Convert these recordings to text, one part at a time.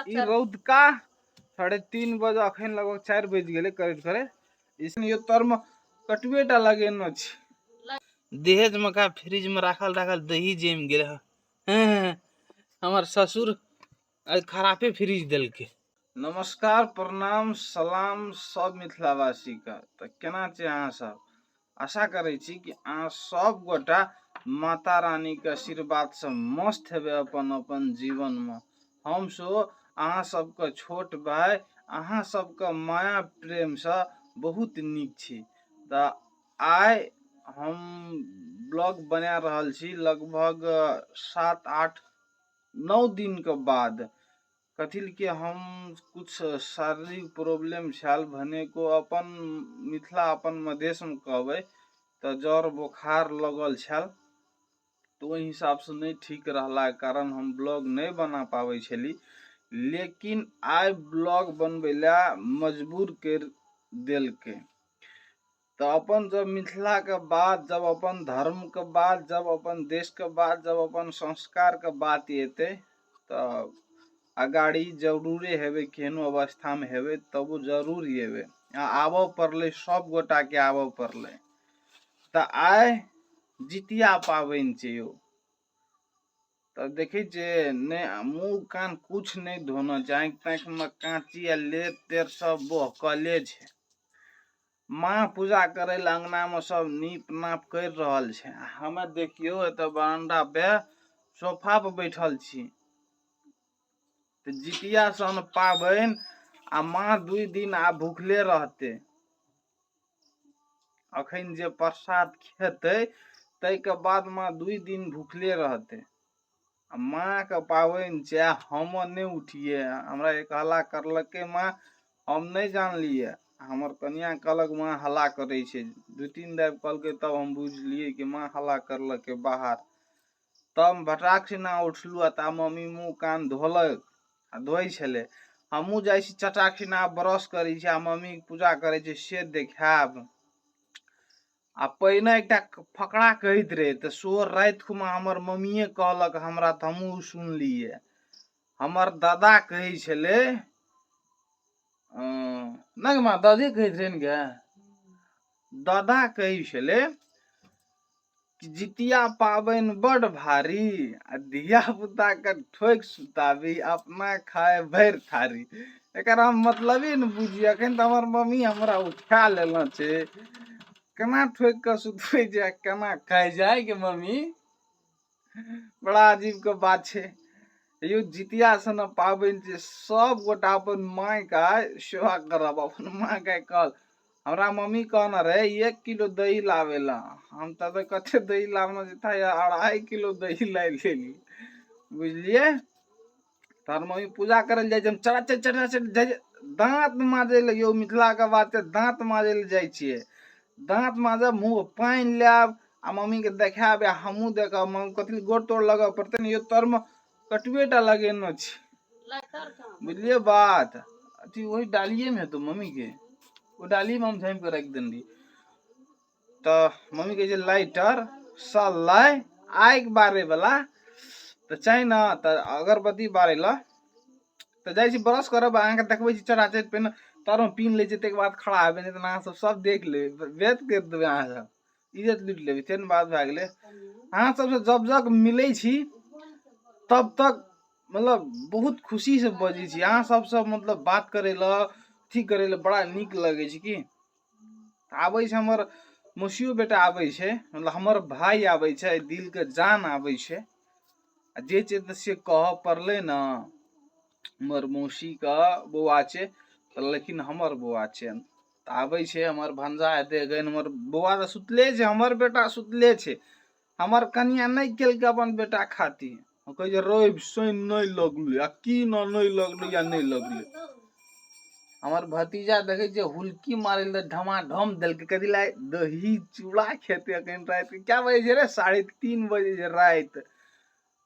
ई रौद का 3:30 बजे अखन लगभग 4 बज गए करीब करे इसने यो तर्म कटवेटा लगे न छी दहेज में का फ्रिज में राखल दही जम गेल हमार ससुर आज खराबे फ्रिज दिल के। नमस्कार प्रणाम सलाम सब मिथिलावासी का तो केना छै अहाँ सब आशा करे छी कि अहाँ सब गोटा माता रानी के आशीर्वाद से मस्त हेबे अपन अपन जीवन में। हम सो अहाँ सबके छोट भाई अहाँ सबके माया प्रेम से बहुत निक छी। तो आइ हम ब्लॉग बना रहल छी लगभग 7-8-9 दिन के बाद कथिल के हम कुछ शारीरिक प्रॉब्लम छल भने को अपन मिथिला अपन मधेश में कहबे तो जर बुखार लगल छल तो वही हिसाब से नहीं ठीक रहला कारण हम ब्लॉग नहीं बना पावे छली लेकिन आई ब्लॉग बनबे ला मजबूर कर दिल के। तो अपन जब मिथिला के बात जब अपन धर्म के बात जब अपन देश के बात जब अपन संस्कार के बात एते तो अगाड़ी जरूरे हेबे केहनो अवस्था में हेबे तब वो जरूर हेबे आब पड़ले सब गोटा के आब पड़ले। तो आइ जितिया पाबन छै यो तो देखे जे ने मुंह कान कुछ नहीं धोना चाहे तक में कांची आ लेर तेर सब बहकले छै। माँ पूजा करे अंगना में सब नीप नाप कर रहल छै हमें देखियो एत बरामदा पे सोफा पे बैठल छी। तो जितिया सन पाबन आ माँ 2 दिन आ भूखले रहते अखन जे प्रसाद खेते तै के बाद माँ 2 दिन भूखले रहते माँ के पाबन छै हम नहीं उठिए हमरा एक हल्ला करलके माँ हम नहीं जानलिए हमर कन्या कहलक माँ हल्ला करे छे 2-3 दाब कहलके तब हम बुझलिए कि माँ हल्ला करलके बाहर तब भटाक से ना उठलू ता मम्मी मुँह कान धोलक धोई छले हमू जाइ छी चटाखिना ब्रश करी छी आ मम्मी पूजा करे छे से देखाब आ पहिने एकटा फकड़ा कहत रहे तो सोर रात खुमा हमर मम्मीए कहलक हमरा त हमहू सुनलिए हमर दादा कहे छले ना माँ दादी कहत रहे गे दादा कहे छले जितिया पाबन बड़ भारी आ धिया पुता के ठोक सुताबी अपना खाए भर थारी एकरा मतलब ही न बुझिए अखन तो हमर मम्मी हमरा उठा लेना छे केना ठोक के सुतबे जे केना खाए जाए के मम्मी बड़ा अजीब के बात छे। यो जितिया सन पाबन छे सब गोटा अपन माँ का सेवा करब अपन माँ के कल हमरा मम्मी कहना रहे 1 किलो दही लावेला हम तब कथे दही लावना था 2.5 किलो दही ला लेली बुझलिए। तार मम्मी पूजा करल जाय चढ़ा दांत माजे ले यो मिथिला के बात दांत माजे ले जाय छिए दांत माजे मुंह पानी लाब आ मम्मी के देखाबे हमहू देखब मम्मी कथि गोड़ तोड़ लगा पड़ते यो तर्म कटवेटा लगे न छी बुझलिए बात अथी वही डालिए में तो मम्मी के वो डाली में हम झाम के रख देनी तो मम्मी के लाइटर सलाई आग बारे वाला तो चाहे ना तो अगरबत्ती बारे ला तो जाय छी ब्रश करब अहाँ के देखबे छी चढ़ा चढ़ पे तारो पीन ले जेते के बाद खड़ा हेबे नहीं तो अहाँ सब देख ले वेट कर देबे अहाँ सब इज्जत लूट लेबे तेन बात भ गेले। अहाँ सब से जब जब मिले छी तब तक मतलब बहुत खुशी से बजे छी अहाँ सब मतलब बात करे ला ठीक करे ला बड़ा निक लगे छै की आबे छै हमर मौसियो बेटा आबे छै मतलब हमर भाई आबे छै दिल के जान आबे छै जे चीज से कह पड़ले ना हमर मौसी का बौआ छै लेकिन हमर बौआ छै आबे छै हमर भंजा एते गन हमर बौआ तो सुतले छै हमर बेटा सुतले छै हमर कन्या नहीं केल के अपन बेटा खाती कहे जे रोब सोइन नहीं लगले आ की न नहीं लगले या नहीं लगले हमर भतीजा देखे जे हुलकी मारे ले धमाधम देल के कदी ला दही चूड़ा खेते अखन रात के क्या बजे जे रे 3:30 बजे जे रात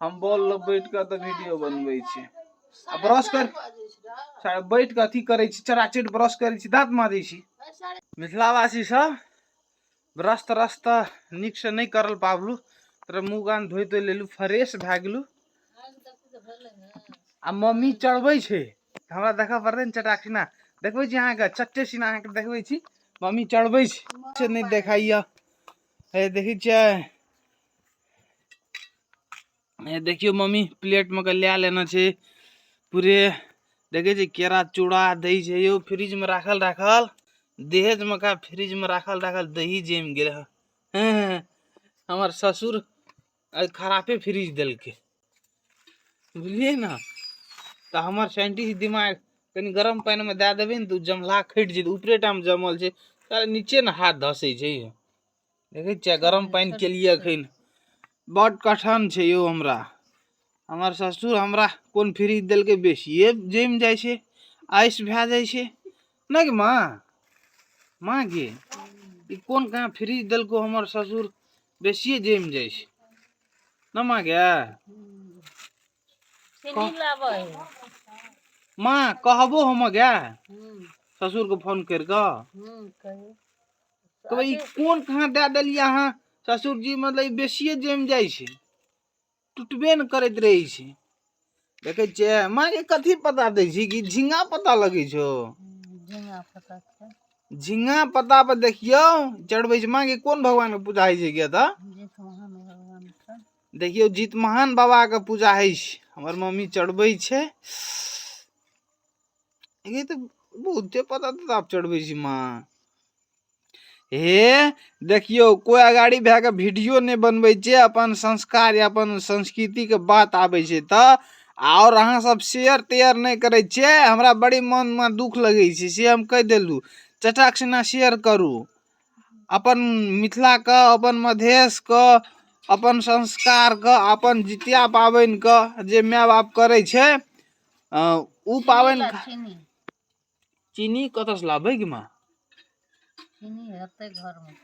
हम बोल बैठ के तो वीडियो बनबै छी आ ब्रश कर बैठ के अथी करे छी चराचट ब्रश करे छी दांत माजे छी। मिथिलावासी सब ब्रश तरश त निक से नहीं करल पाबलू तर मुँह कान धोई तो लेलू फ्रेश भ गेलू आ मम्मी चढ़बै छै हमरा देखा पड़तै ने चटाक्षिना देखबै छी अहाँके चट्टे सीना अहाँके देखबै छी मम्मी चढ़बै छै से नहीं देखाइया हे देखी छियै हे देखियो मम्मी प्लेट में के ले लेना छै पूरे देखे छी केरा चूड़ा दही छै यो फ्रिज में राखल दहेज में का फ्रिज में राखल दही जम गेल हमार ससुर खराबे फ्रिज दिल के बुझलिए ना तो हमार साइंटिस्ट दिमाग कनी गरम पानी में दे देबे न तो जमला खट जेत ऊपरे टाइम जमल छै सारे नीचे न हाथ धसे छै देखे छियै गरम पानी के लिए अखन बड़ कठिन छै यो हमरा हमार ससुर हमरा कोन फ्रिज दिल के बेसिए जम जाय छै आइस भे जाय छै ना गे माँ गे ई कोन कहाँ फ्रिज दिल को हमार ससुर बेसिए जम जाय छै ना माँ गे माँ कहबो हम गे ससुर को फोन कर ई कोन कहाँ दे दिलिया अहाँ ससुर जी मतलब बेसिए जम जाय छै टूटबे न करत रहे छै देखे छियै माँ के कथी पता दै छी कि झींगा पता लगे छो झींगा पता पर देखियो चढ़बै छै माँ के कोन भगवान के पूजा होइ छै गे त देखियो जीत महान बाबा के पूजा है हमर मम्मी चढ़बै छै ये तो बहुते पता तो आप चढ़बै छी माँ हे देखियो कोई अगाड़ी भे के वीडियो नहीं बनबै छै अपन संस्कार या अपन संस्कृति के बात आबै छै त और अहाँ सब शेयर तेयर नहीं करे छे हमरा बड़ी मन में दुख लगे छै से हम कह देलू चटाक्षना शेयर करू अपन मिथिला का अपन मधेश का अपन संस्कार का अपन जितिया पाबन का जे माय बाप करे छे उ पाबन चीनी कत से लाबै गे माँ चीनी हेतै घर में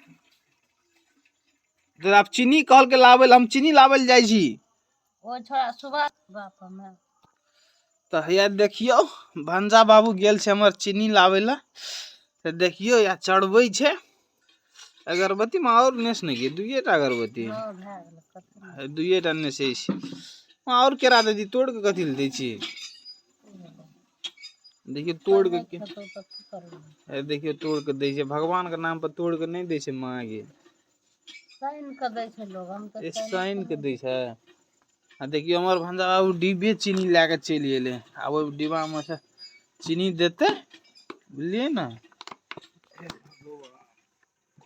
तो आप चीनी कहल के लावे हम चीनी लावे जाय छी ओ छोड़ा सुबह बाप में तो या देखियो भंजा बाबू गेल छे हमर चीनी लावे ला तो देखियो या चढ़बै छे अगरबत्ती में और नेस नहीं गे दुइये टा अगरबत्ती दुइये टा नेसे और केरा दे दी तोड़ के कथि ले दै छी देखियो तोड़ के देखियो तोड़ के दे भगवान के नाम पर तोड़ के नहीं दे माँ गे साइन के दे छै लोग हम तो साइन के दे छै आ देखियो हमर भंजा बाबू डिब्बे चीनी लेके चल गेले अब वो डिब्बा में से चीनी देते बुझलिए ना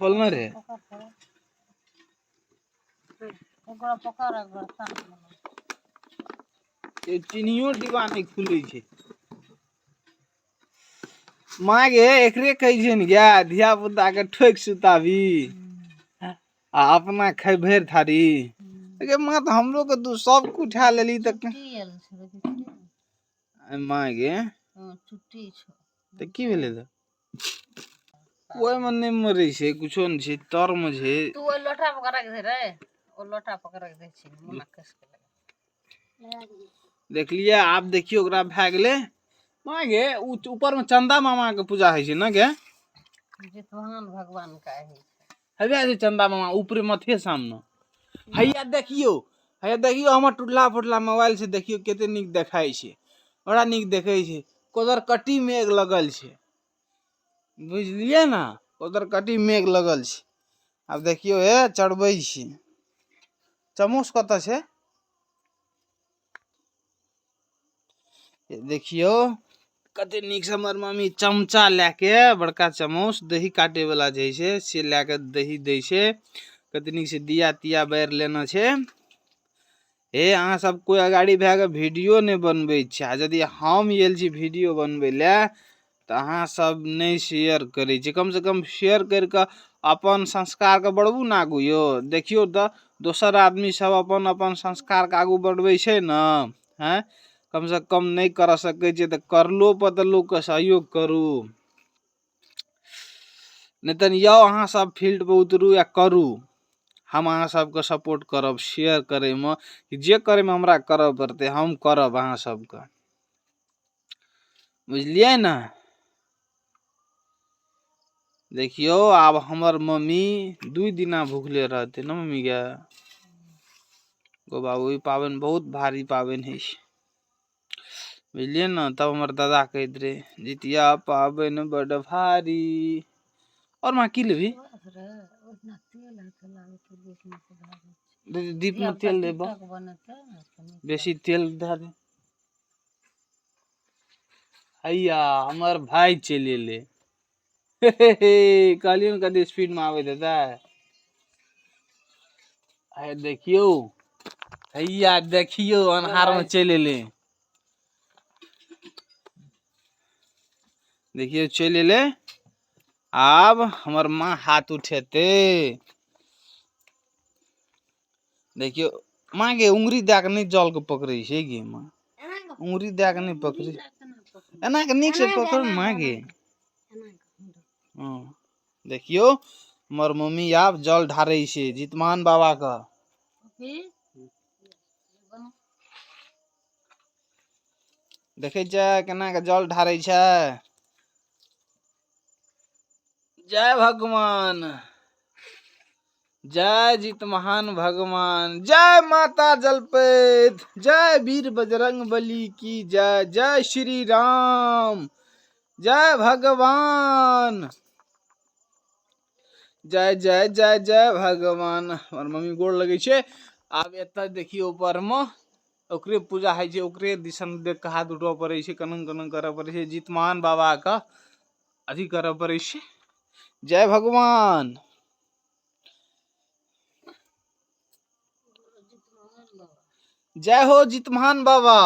खोलना रे ओकरा पकड़ ये चीनियो डिब्बा नहीं खुले छै माँ गे एकरे कही छै न गे धिया पुता के ठोक सुताबी आ अपना खाई भर थारी गे माँ तो हमरो के तू सब कुछ उठा लेली त माँ गे छुट्टी छ त की भेले त ओय में नहीं मरे छै कुछो नहीं छै तर में छै तू ओ लोटा पकड़ के दे रे ओ लोटा पकड़ के दे छी मुना कस के देख लिया आप देखियो ओकरा भे गेले माँ गे ऊपर में चंदा मामा के पूजा है ना गे जितवाहन भगवान का है चंदा मामा ऊपर मथे सामने हैया देखियो हमर टूटला फुटला मोबाइल से देखियो केते निक देखाई छे बड़ा निक देखे छे कोदर कटी मेघ लगल छे बुझलिए ना कोदर कटी मेघ लगल छे अब देखियो हे चढ़बै छी चमोस कत छे देखियो कते निक से हमर मम्मी चमचा लेके बड़का चम्मच दही काटे वाला जे छे से लेके दही दे छे कते निक से दिया तिया बैर लेना छे हे अहाँ सब कोई अगाड़ी भे के वीडियो नहीं बनबै छे यदि हम एल छी वीडियो बनबै ले तो अहाँ सब नहीं शेयर करे छे कम से कम शेयर करके अपन संस्कार के बढ़बू ना आगू यो देखियो त दोसर आदमी सब अपन अपन संस्कार के आगू बढ़बै छे न हैं कम से कम नहीं कर सके छे तो करलो पर तो लोग के सहयोग करू नहीं तो यो अहाँ सब फील्ड पे उतरू या करू हम अहाँ सबके सपोर्ट करब शेयर करे में जे करे में हमरा करब पड़ते हम करब अहाँ सबके बुझलिए ना देखियो अब हमर मम्मी 2 दिना भूखले रहते ना मम्मी गे गो बाबू पावन बहुत भारी पावन है बुझलिए ना। तब हमार दादा कहते रहे जितिया पाबन बड़ भारी। और माँ की लेबी दीप में तेल लेबो बेसी तेल धर दे। हैया हमार भाई चले ले कहलियो कभी स्पीड में आवे दादा। है देखियो हैया देखियो अनहार में चले ले। देखियो चले ले। अब हमार माँ हाथ उठेते देखियो माँ के उंगली दे के नहीं जल के पकड़े छे गे माँ। उंगली दे के नहीं पकड़ी एना के नीक से पकड़ माँ गे। देखियो मोर मम्मी आप जल ढारे छे जितमान बाबा का। देखे छ केना के जल ढारे छ। जय भगवान जय जित महान भगवान जय माता जलपेद जय वीर बजरंग बली की जय। जय श्री राम जय भगवान जय जय जय जय भगवान। और मम्मी गोड़ लगे छे। अब एत देखिए ऊपर में ओकरे पूजा है छे ओकरे दिशन देख के हाथ उठवा पड़े छे कनंग कनंग करे पड़े छे जितमान बाबा का अथी करे पड़े छे। जय भगवान जय हो जितमान बाबा।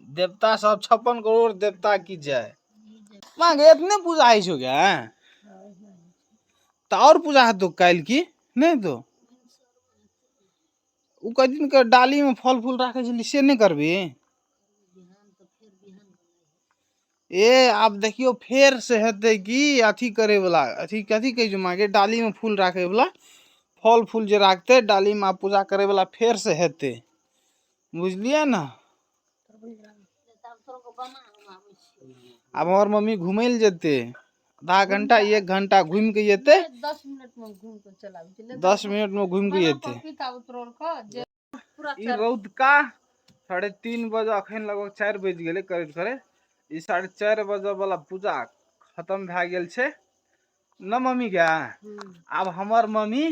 देवता सब 56 करोड़ देवता की जय। माँ गे इतने पूजा है छो क्या तो और पूजा है तो काल की नहीं तो उ कई दिन के डाली में फल फूल रखे छली से नहीं करबी। ए आप देखियो फेर से हेते कि अथी करे वाला अथी कथी कह माँ के डाली में फूल रखे वाला फल फूल जे रखते डाली में पूजा करे वाला फेर से हेते बुझलिए ना। अब हमार मम्मी घूमे ल जेते आधा घंटा 1 घंटा घूम के जेते 10 मिनट में घूम के चला 10 मिनट में घूम के जेते। ई रौद का 3:30 बजे अखन लगभग 4 बज गेले करे करे ई 4:30 बजे वाला पूजा खत्म भ गेल छे न मम्मी क्या। अब हमार मम्मी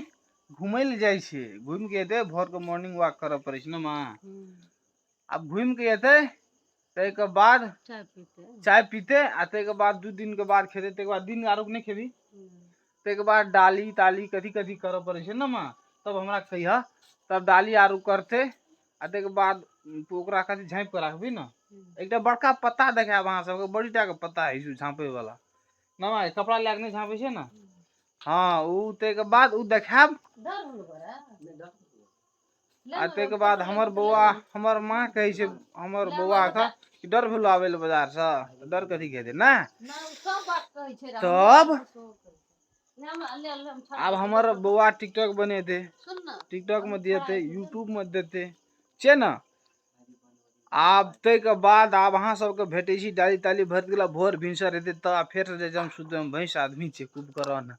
घूमे ल जाय छे घूम के एते भोर के मॉर्निंग वॉक करे पड़े छे न माँ। अब घूम के एते ते के बाद चाय पीते आ ते के बाद 2 दिन के बाद खेते ते के बाद दिन आरो नहीं खेबी ते के बाद डाली ताली कथी कथी करे पड़े छे न माँ। तब हमरा कहिया तब डाली आरू करते आ ते के बाद ओकरा कथी झाँप के रखबी न एकटा बड़का पत्ता देखाब अहाँ सबके बड़ी टा के पत्ता है झाँपे वाला न माँ कपड़ा ले के नहीं झाँपे छे न। हाँ उ ते के बाद उ देखाब आ ते के बाद हमर बौआ हमर माँ कहे छे हमर बौआ का डर भेलो आवे ले बाजार से डर कथी कहते ना। तब अब हमार बौआ टिकटॉक बनेते टिकटॉक में देते यूट्यूब में देते छे न। आब ते के बाद आब अहाँ सबके भेटे छी डाली ताली भर गेला भोर भिनसर हेते त फेर से जे हम शुद्ध में भैंस आदमी छे खूब करन